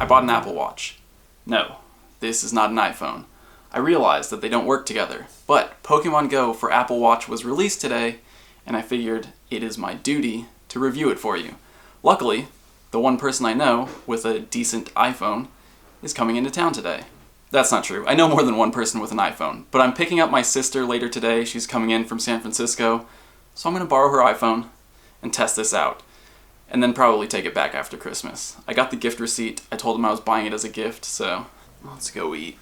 bought an Apple Watch. No, this is not an iPhone. I realized that they don't work together, but Pokémon GO for Apple Watch was released today, and I figured it is my duty to review it for you. Luckily, the one person I know with a decent iPhone is coming into town today. That's not true. I know more than one person with an iPhone, but I'm picking up my sister later today. She's coming in from San Francisco, so I'm going to borrow her iPhone and test this out, and then probably take it back after Christmas. I got the gift receipt. I told him I was buying it as a gift, so let's go eat.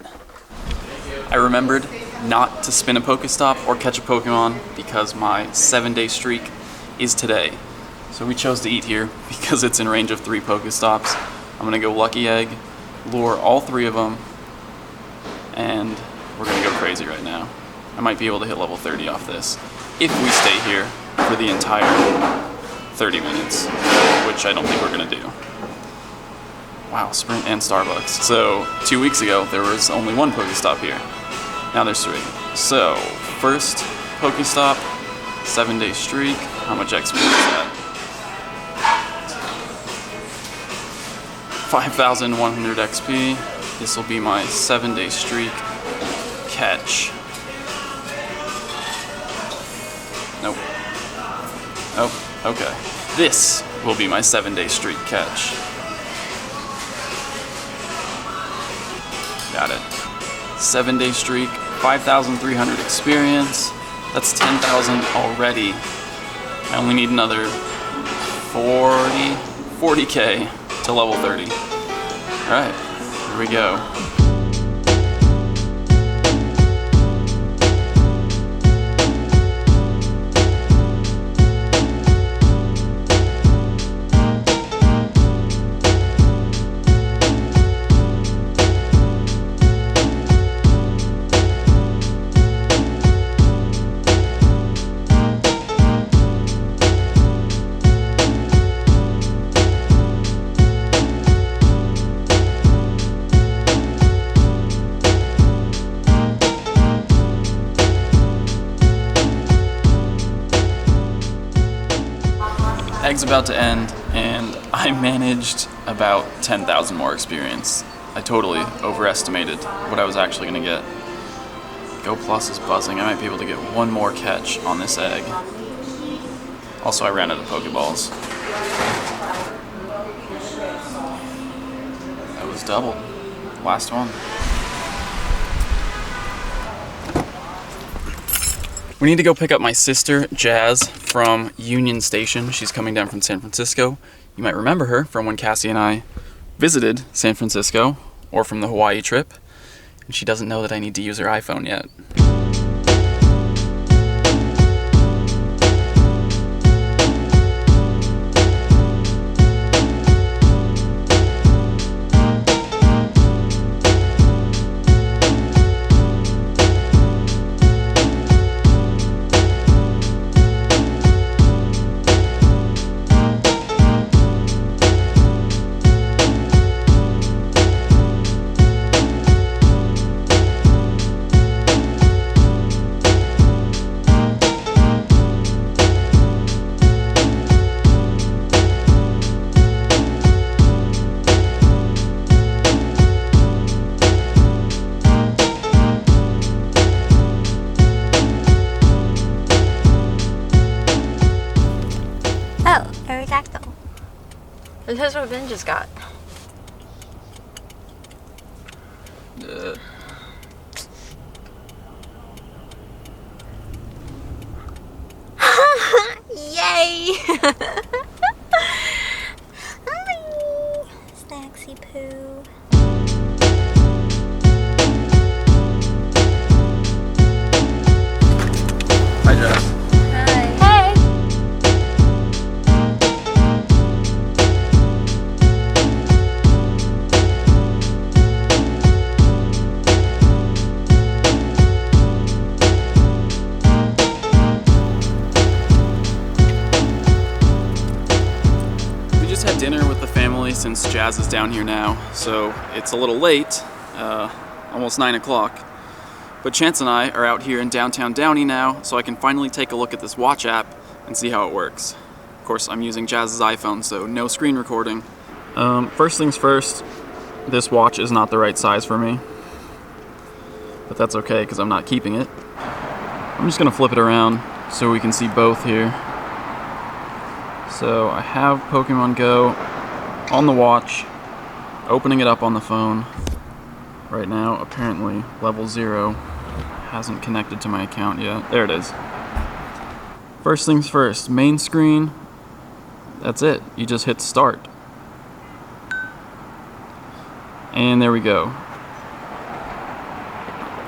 I remembered not to spin a Pokestop or catch a Pokemon because my 7-day streak is today. So we chose to eat here because it's in range of 3 Pokestops. I'm gonna go Lucky Egg, lure all 3 of them, and we're gonna go crazy right now. I might be able to hit level 30 off this if we stay here for the entire 30 minutes, which I don't think we're gonna do. Wow, Sprint and Starbucks. So 2 weeks ago, there was only 1 Pokestop here. Now there's 3. So, first Pokestop, 7-day streak. How much XP is that? 5,100 XP. This will be my 7-day streak catch. Nope. Oh, okay. This will be my 7-day streak catch. Got it. 7-day streak, 5,300 experience. That's 10,000 already. I only need another 40k to level 30. Alright, here we go. Egg's about to end, and I managed about 10,000 more experience. I totally overestimated what I was actually going to get. Go Plus is buzzing. I might be able to get 1 more catch on this egg. Also, I ran out of Pokeballs. That was doubled. Last one. We need to go pick up my sister, Jazz, from Union Station. She's coming down from San Francisco. You might remember her from when Cassie and I visited San Francisco, or from the Hawaii trip. And she doesn't know that I need to use her iPhone yet. And here's what Ben just got. Yay! Hi! Snacksy poo. Hi, Jess. Dinner with the family since Jazz is down here now, so it's a little late, almost 9 o'clock. But Chance and I are out here in downtown Downey now, so I can finally take a look at this watch app and see how it works. Of course, I'm using Jazz's iPhone, so no screen recording. First things first, this watch is not the right size for me. But that's okay, because I'm not keeping it. I'm just gonna flip it around so we can see both here. So I have Pokemon Go on the watch, opening it up on the phone. Right now, apparently, level 0 hasn't connected to my account yet. There it is. First things first, main screen. That's it. You just hit start. And there we go.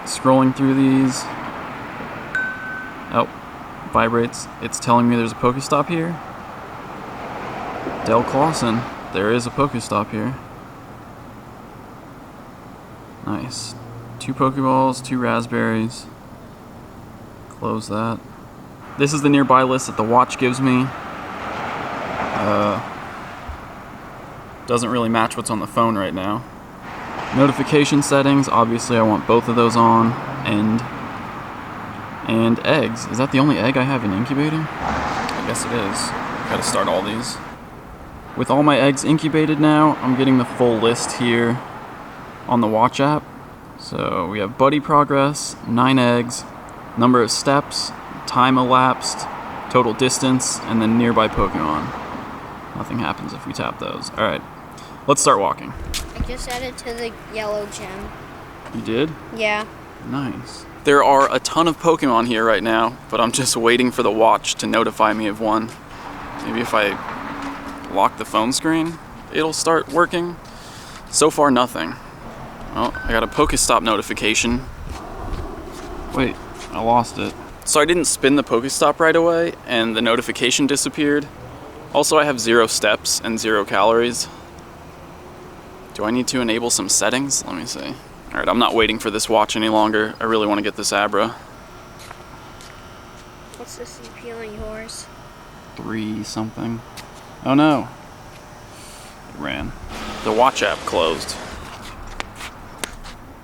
Scrolling through these. Oh, vibrates. It's telling me there's a Pokestop here. Del Clawson. There is a Pokestop here. Nice. 2 Pokeballs, 2 raspberries. Close that. This is the nearby list that the watch gives me. Doesn't really match what's on the phone right now. Notification settings, obviously I want both of those on. And eggs. Is that the only egg I have in incubating? I guess it is. Gotta start all these. With all my eggs incubated now, I'm getting the full list here on the watch app. So we have buddy progress, 9 eggs, number of steps, time elapsed, total distance, and then nearby Pokemon. Nothing happens if we tap those. Alright, let's start walking. I just added to the yellow gem. You did? Yeah. Nice. There are a ton of Pokemon here right now, but I'm just waiting for the watch to notify me of one. Maybe if I lock the phone screen, it'll start working. So far, nothing. Well, I got a Pokestop notification. Wait, I lost it. So I didn't spin the Pokestop right away, and the notification disappeared. Also, I have 0 steps and 0 calories. Do I need to enable some settings? Let me see. Alright, I'm not waiting for this watch any longer. I really want to get this Abra. What's the CPU on yours? 3 something. Oh no. It ran. The watch app closed.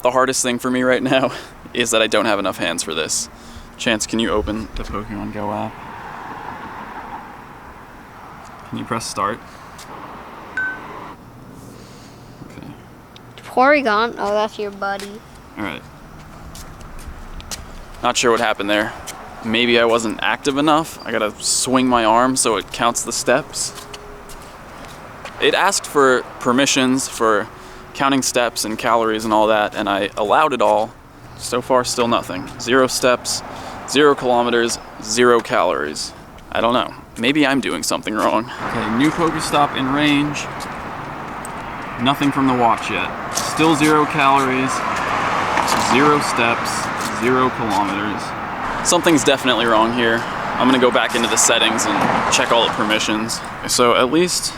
The hardest thing for me right now is that I don't have enough hands for this. Chance, can you open the Pokemon Go app? Can you press start? Okay. Porygon? Oh, that's your buddy. Alright. Not sure what happened there. Maybe I wasn't active enough. I gotta swing my arm so it counts the steps. It asked for permissions for counting steps and calories and all that, and I allowed it all. So far, still nothing. 0 steps, 0 kilometers, 0 calories. I don't know. Maybe I'm doing something wrong. Okay, new Pokestop in range. Nothing from the watch yet. Still 0 calories, 0 steps, 0 kilometers. Something's definitely wrong here. I'm gonna go back into the settings and check all the permissions. So at least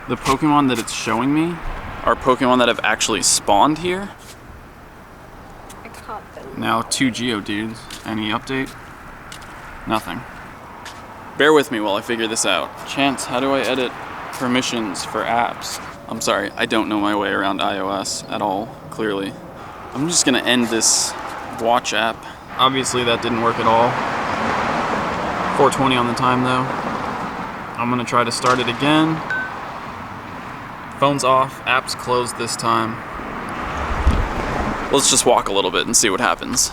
the Pokemon that it's showing me are Pokemon that have actually spawned here. I caught them. Now 2 Geodudes. Any update? Nothing. Bear with me while I figure this out. Chance, how do I edit permissions for apps? I'm sorry, I don't know my way around iOS at all, clearly. I'm just gonna end this watch app. Obviously that didn't work at all. 4:20 on the time though. I'm gonna try to start it again. Phone's off, app's closed this time. Let's just walk a little bit and see what happens.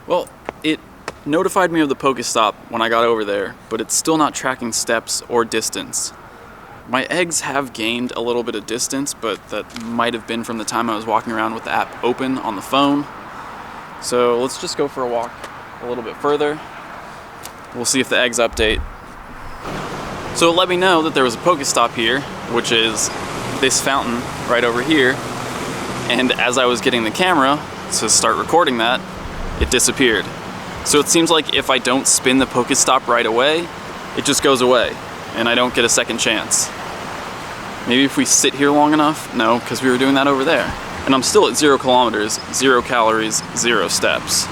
Well, it notified me of the Pokestop when I got over there, but it's still not tracking steps or distance. My eggs have gained a little bit of distance, but that might have been from the time I was walking around with the app open on the phone. So let's just go for a walk a little bit further. We'll see if the eggs update. So it let me know that there was a Pokestop here, which is this fountain right over here. And as I was getting the camera to start recording that, it disappeared. So it seems like if I don't spin the Pokestop right away, it just goes away, and I don't get a second chance. Maybe if we sit here long enough? No, because we were doing that over there. And I'm still at 0 kilometers, 0 calories, 0 steps.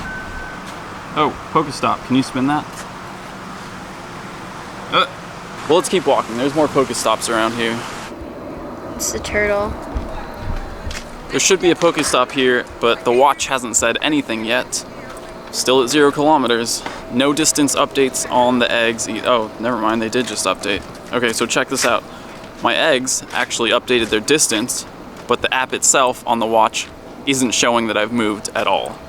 Oh, Pokestop, can you spin that? Well, let's keep walking. There's more Pokestops around here. It's the turtle. There should be a Pokestop here, but the watch hasn't said anything yet. still at 0 kilometers. No distance updates on the eggs. Oh, never mind, they did just update. Okay, so check this out. My eggs actually updated their distance, but the app itself on the watch isn't showing that I've moved at all.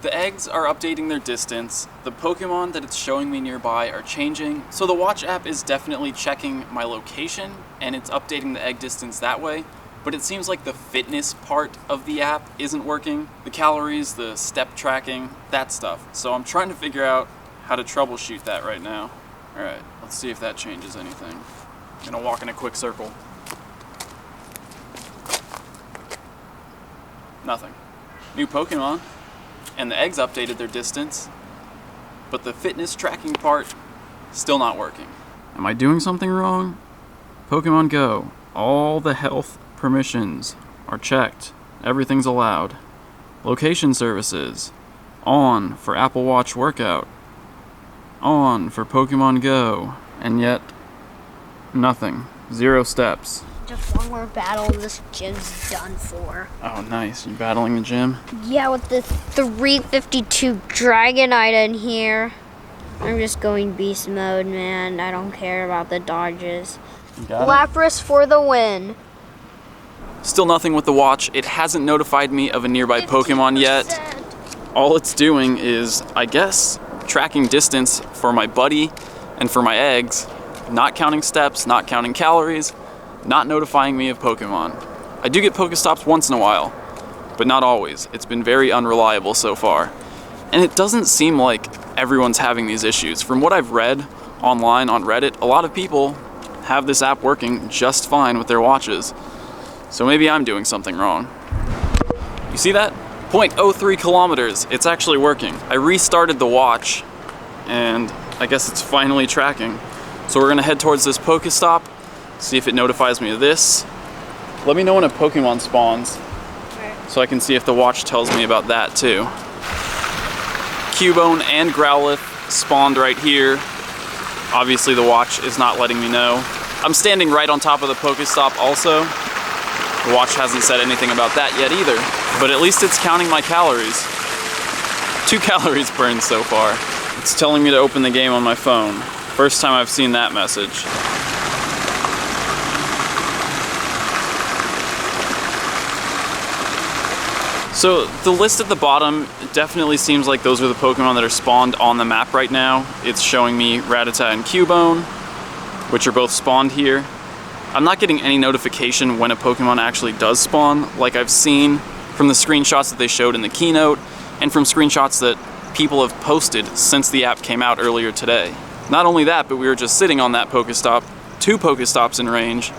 The eggs are updating their distance, the Pokemon that it's showing me nearby are changing, so the watch app is definitely checking my location and it's updating the egg distance that way, but it seems like the fitness part of the app isn't working. The calories, the step tracking, that stuff. So I'm trying to figure out how to troubleshoot that right now. Alright, let's see if that changes anything. I'm gonna walk in a quick circle. Nothing. New Pokemon. And the eggs updated their distance, but the fitness tracking part, still not working. Am I doing something wrong? Pokemon Go, all the health permissions are checked. Everything's allowed. Location services, on for Apple Watch workout. On for Pokemon Go, and yet, nothing. 0 steps. Just one more battle and this gym's done for. Oh, nice. You battling the gym? Yeah, with the 352 Dragonite in here. I'm just going beast mode, man. I don't care about the dodges. You got it? Lapras for the win. Still nothing with the watch. It hasn't notified me of a nearby Pokemon yet. All it's doing is, I guess, tracking distance for my buddy and for my eggs, not counting steps, not counting calories, not notifying me of Pokemon. I do get Pokestops once in a while, but not always. It's been very unreliable so far. And it doesn't seem like everyone's having these issues. From what I've read online on Reddit, a lot of people have this app working just fine with their watches. So maybe I'm doing something wrong. You see that? 0.03 kilometers. It's actually working. I restarted the watch, and I guess it's finally tracking. So we're gonna head towards this Pokestop, see if it notifies me of this. Let me know when a Pokemon spawns, so I can see if the watch tells me about that too. Cubone and Growlithe spawned right here. Obviously the watch is not letting me know. I'm standing right on top of the Pokestop also. The watch hasn't said anything about that yet either, but at least it's counting my calories. 2 calories burned so far. It's telling me to open the game on my phone. First time I've seen that message. So the list at the bottom definitely seems like those are the Pokemon that are spawned on the map right now. It's showing me Rattata and Cubone, which are both spawned here. I'm not getting any notification when a Pokemon actually does spawn, like I've seen from the screenshots that they showed in the keynote, and from screenshots that people have posted since the app came out earlier today. Not only that, but we were just sitting on that Pokestop, 2 Pokestops in range.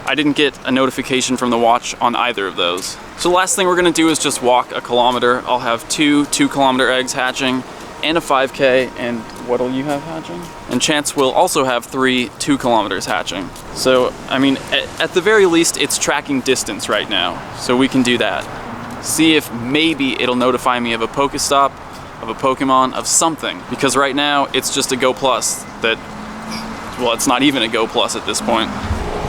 I didn't get a notification from the watch on either of those. So the last thing we're gonna do is just walk a kilometer. I'll have 2 2-kilometer eggs hatching and a 5K, and what'll you have hatching? And Chance will also have 3 2 kilometers hatching. So, I mean, at the very least, it's tracking distance right now, so we can do that. See if maybe it'll notify me of a Pokestop, of a Pokemon, of something, because right now it's just a Go Plus that, well, it's not even a Go Plus at this point.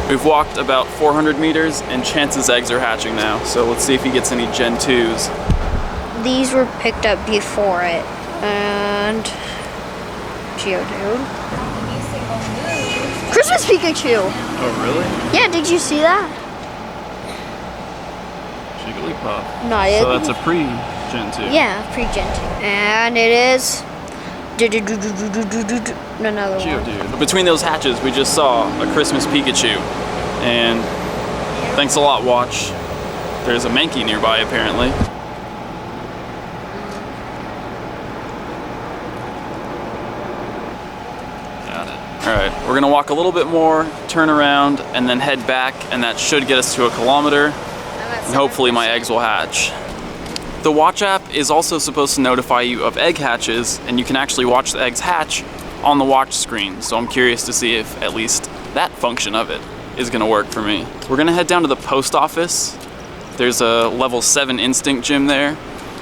We've walked about 400 meters and Chance's eggs are hatching now, so let's see if he gets any Gen 2s. These were picked up before it, and Geodude. Christmas Pikachu! Oh, really? Yeah, did you see that? Jigglypuff. No, So that's a pre-Gen 2. Yeah, pre-Gen 2. And it is another one. Geodude. Between those hatches, we just saw a Christmas Pikachu. And thanks a lot, watch. There's a Mankey nearby, apparently. Got it. Alright, we're gonna walk a little bit more, turn around, and then head back, and that should get us to a kilometer. And hopefully my eggs will hatch. The watch app is also supposed to notify you of egg hatches, and you can actually watch the eggs hatch on the watch screen. So I'm curious to see if at least that function of it is gonna work for me. We're gonna head down to the post office. There's a level 7 instinct gym there.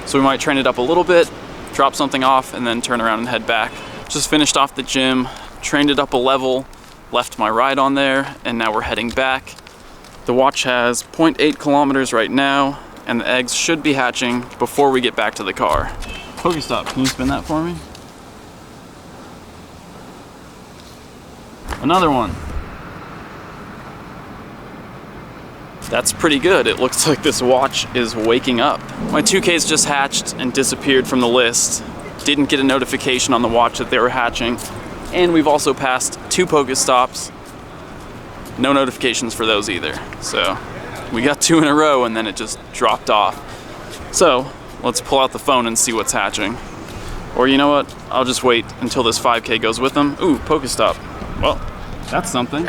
So we might train it up a little bit, drop something off, and then turn around and head back. Just finished off the gym, trained it up a level, left my ride on there, and now we're heading back. The watch has 0.8 kilometers right now. and the eggs should be hatching before we get back to the car. Pokestop, can you spin that for me? Another one. That's pretty good. It looks like this watch is waking up. My 2Ks just hatched and disappeared from the list. Didn't get a notification on the watch that they were hatching. And we've also passed 2 Pokestops. No notifications for those either. So we got 2 in a row and then it just dropped off. So let's pull out the phone and see what's hatching. Or you know what? I'll just wait until this 5K goes with them. Ooh, Pokestop. Well, that's something.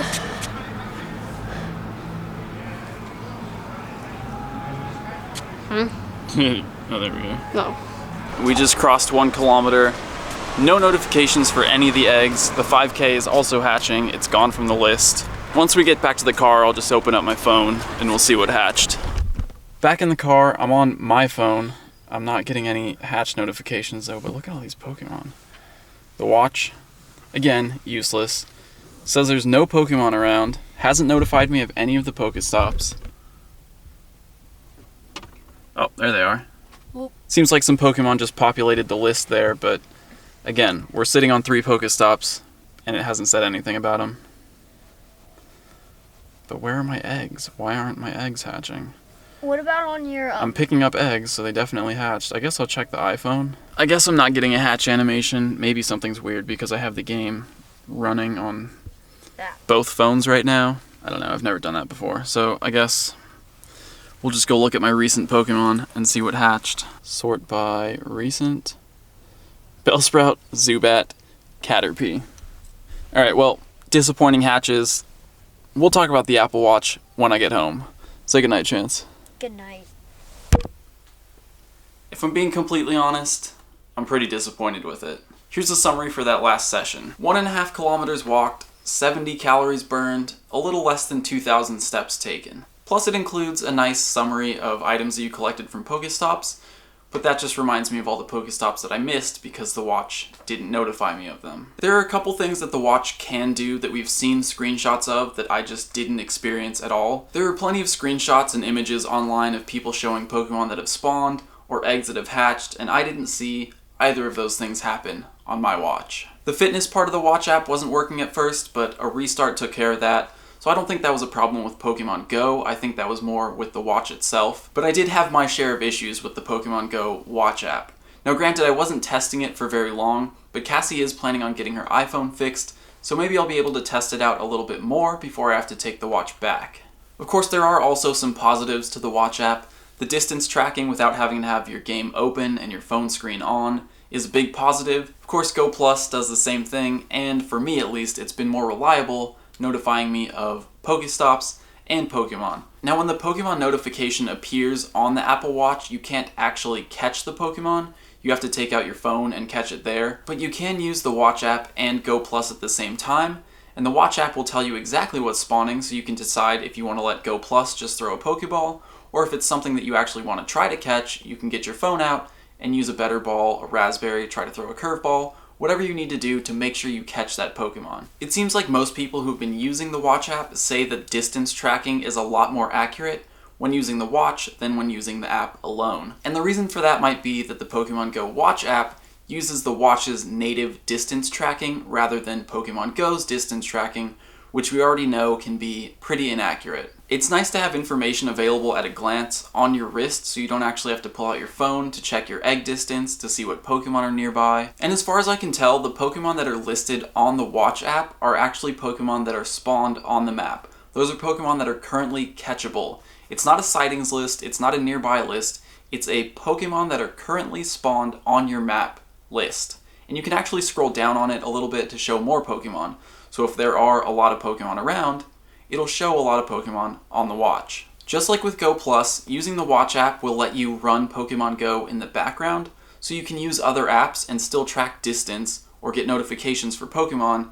Oh, there we go. No. We just crossed 1 kilometer. No notifications for any of the eggs. The 5K is also hatching. It's gone from the list. Once we get back to the car, I'll just open up my phone and we'll see what hatched. Back in the car, I'm on my phone. I'm not getting any hatch notifications though, but look at all these Pokemon. The watch, again, useless. Says there's no Pokemon around. Hasn't notified me of any of the Pokestops. Oh, there they are. Seems like some Pokemon just populated the list there, but again, we're sitting on 3 Pokestops, and it hasn't said anything about them. But where are my eggs? Why aren't my eggs hatching? What about on your... I'm picking up eggs, so they definitely hatched. I guess I'll check the iPhone. I guess I'm not getting a hatch animation. Maybe something's weird because I have the game running on both phones right now. I don't know, I've never done that before. So I guess we'll just go look at my recent Pokemon and see what hatched. Sort by recent. Bellsprout, Zubat, Caterpie. Alright, well, disappointing hatches. We'll talk about the Apple Watch when I get home. Say goodnight, Chance. Good night. If I'm being completely honest, I'm pretty disappointed with it. Here's a summary for that last session. 1.5 kilometers walked, 70 calories burned, a little less than 2,000 steps taken. Plus it includes a nice summary of items that you collected from Pokestops, but that just reminds me of all the Pokestops that I missed because the watch didn't notify me of them. There are a couple things that the watch can do that we've seen screenshots of that I just didn't experience at all. There are plenty of screenshots and images online of people showing Pokemon that have spawned or eggs that have hatched, and I didn't see either of those things happen on my watch. The fitness part of the watch app wasn't working at first, but a restart took care of that. So I don't think that was a problem with Pokemon Go, I think that was more with the watch itself. But I did have my share of issues with the Pokemon Go watch app. Now granted, I wasn't testing it for very long, but Cassie is planning on getting her iPhone fixed, so maybe I'll be able to test it out a little bit more before I have to take the watch back. Of course, there are also some positives to the watch app. The distance tracking without having to have your game open and your phone screen on is a big positive. Of course, Go Plus does the same thing, and for me at least, it's been more reliable, notifying me of Pokestops and Pokemon. Now when the Pokemon notification appears on the Apple Watch, you can't actually catch the Pokemon. You have to take out your phone and catch it there. But you can use the Watch app and Go Plus at the same time, and the Watch app will tell you exactly what's spawning so you can decide if you want to let Go Plus just throw a Pokeball, or if it's something that you actually want to try to catch, you can get your phone out and use a better ball, a raspberry, try to throw a curveball, whatever you need to do to make sure you catch that Pokemon. It seems like most people who've been using the Watch app say that distance tracking is a lot more accurate when using the watch than when using the app alone. And the reason for that might be that the Pokemon Go Watch app uses the watch's native distance tracking rather than Pokemon Go's distance tracking, which we already know can be pretty inaccurate. It's nice to have information available at a glance on your wrist so you don't actually have to pull out your phone to check your egg distance to see what Pokemon are nearby. And as far as I can tell, the Pokemon that are listed on the Watch app are actually Pokemon that are spawned on the map. Those are Pokemon that are currently catchable. It's not a sightings list, it's not a nearby list, it's a Pokemon that are currently spawned on your map list. And you can actually scroll down on it a little bit to show more Pokemon. So if there are a lot of Pokemon around, it'll show a lot of Pokemon on the watch. Just like with Go Plus, using the Watch app will let you run Pokemon Go in the background, so you can use other apps and still track distance or get notifications for Pokemon,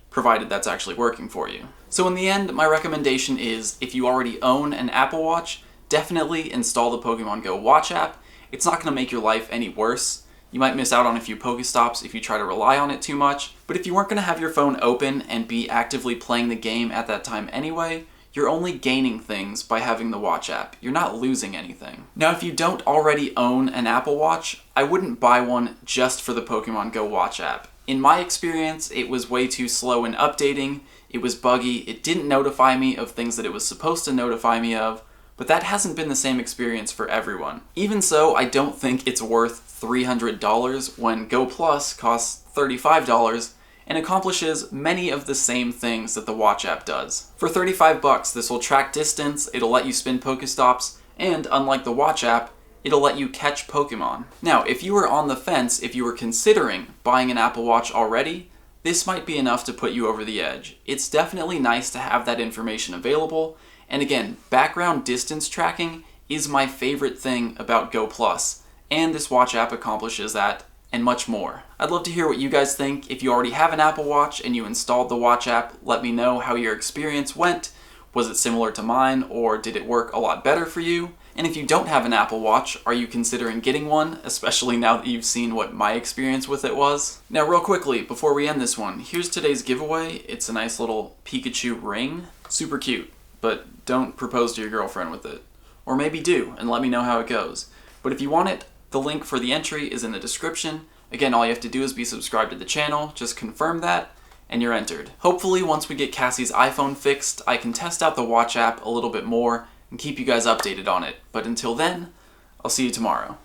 provided that's actually working for you. So in the end, my recommendation is, if you already own an Apple Watch, definitely install the Pokemon Go Watch app. It's not going to make your life any worse. You might miss out on a few Pokestops if you try to rely on it too much, but if you weren't going to have your phone open and be actively playing the game at that time anyway, you're only gaining things by having the watch app. You're not losing anything. Now, if you don't already own an Apple Watch, I wouldn't buy one just for the Pokemon Go watch app. In my experience, it was way too slow in updating, it was buggy, it didn't notify me of things that it was supposed to notify me of, but that hasn't been the same experience for everyone. Even so, I don't think it's worth $300 when Go Plus costs $35 and accomplishes many of the same things that the watch app does. For $35, this will track distance, it'll let you spin Pokestops, and unlike the watch app, it'll let you catch Pokemon. Now, if you were on the fence, if you were considering buying an Apple Watch already, this might be enough to put you over the edge. It's definitely nice to have that information available, and again, background distance tracking is my favorite thing about Go Plus, and this watch app accomplishes that, and much more. I'd love to hear what you guys think. If you already have an Apple Watch and you installed the watch app, let me know how your experience went. Was it similar to mine, or did it work a lot better for you? And if you don't have an Apple Watch, are you considering getting one, especially now that you've seen what my experience with it was? Now, real quickly, before we end this one, here's today's giveaway. It's a nice little Pikachu ring. Super cute, but don't propose to your girlfriend with it. Or maybe do, and let me know how it goes. But if you want it, the link for the entry is in the description. Again, all you have to do is be subscribed to the channel, just confirm that, and you're entered. Hopefully, once we get Cassie's iPhone fixed, I can test out the watch app a little bit more and keep you guys updated on it. But until then, I'll see you tomorrow.